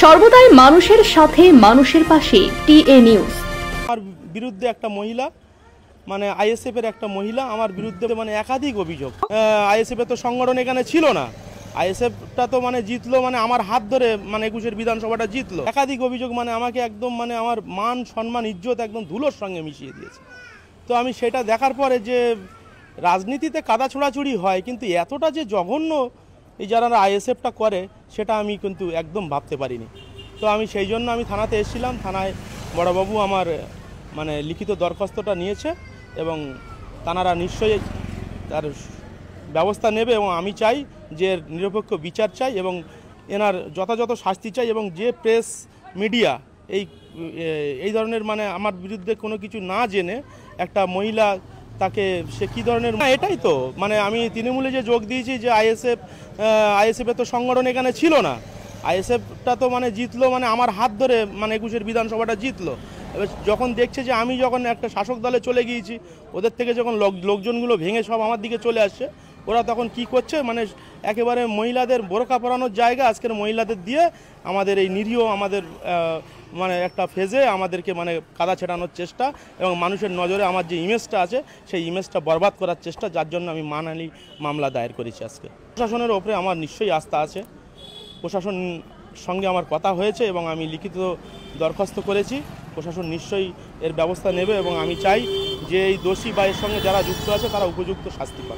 সর্বদাই মানুষের সাথে মানুষের পাশে টিএ নিউজ। আমার বিরুদ্ধে একটা মহিলা মানে আইএসএফ এর একটা মহিলা আমার বিরুদ্ধে মানে একাধিক অভিযোগ। আইএসএফ এর তো সংগঠন এখানে ছিল না, আইএসএফটা তো মানে জিতলো মানে আমার হাত ধরে মানে 21-এর বিধানসভাটা জিতলো। একাধিক অভিযোগ মানে আমাকে একদম মানে আমার মান সম্মান ইজ্জত একদম ধুলোর সঙ্গে মিশিয়ে দিয়েছে। তো আমি সেটা দেখার পরে যে রাজনীতিতে কাদা ছোড়াছুড়ি হয়, কিন্তু এতটা যে জঘন্য এই যারা আইএসএফটা করে সেটা আমি কিন্তু একদম ভাবতে পারিনি। তো আমি সেই জন্য আমি থানাতে এসেছিলাম। থানায় বড়বাবু আমার মানে লিখিত দরখাস্তটা নিয়েছে এবং তানারা নিশ্চয়ই তার ব্যবস্থা নেবে এবং আমি চাই যে নিরপেক্ষ বিচার চাই এবং এনার যথাযথ শাস্তি চাই এবং যে প্রেস মিডিয়া এই ধরনের মানে আমার বিরুদ্ধে কোনো কিছু না জেনে একটা মহিলা তাকে সে কী ধরনের এটাই তো মানে আমি তৃণমূলে যে যোগ দিয়েছি যে আইএসএফ এর তো সংগঠন এখানে ছিল না, আইএসএফটা তো মানে জিতলো মানে আমার হাত ধরে মানে 21-এর বিধানসভাটা জিতলো। এবার যখন দেখছে যে আমি যখন একটা শাসক দলে চলে গিয়েছি, ওদের থেকে যখন লোকজনগুলো ভেঙে সব আমার দিকে চলে আসছে, ওরা তখন কি করছে মানে একেবারে মহিলাদের বোরকা পরানোর জায়গা আজকের মহিলাদের দিয়ে আমাদের এই নিরীহ আমাদের মানে একটা ফেজে আমাদেরকে মানে কাদা ছেটানোর চেষ্টা এবং মানুষের নজরে আমার যে ইমেজটা আছে সেই ইমেজটা বরবাদ করার চেষ্টা, যার জন্য আমি মানহানি মামলা দায়ের করেছি। আজকে প্রশাসনের ওপরে আমার নিশ্চয়ই আস্থা আছে, প্রশাসন সঙ্গে আমার কথা হয়েছে এবং আমি লিখিত দরখাস্ত করেছি। প্রশাসন নিশ্চয়ই এর ব্যবস্থা নেবে এবং আমি চাই যে এই দোষী বা এর সঙ্গে যারা যুক্ত আছে তারা উপযুক্ত শাস্তি পায়।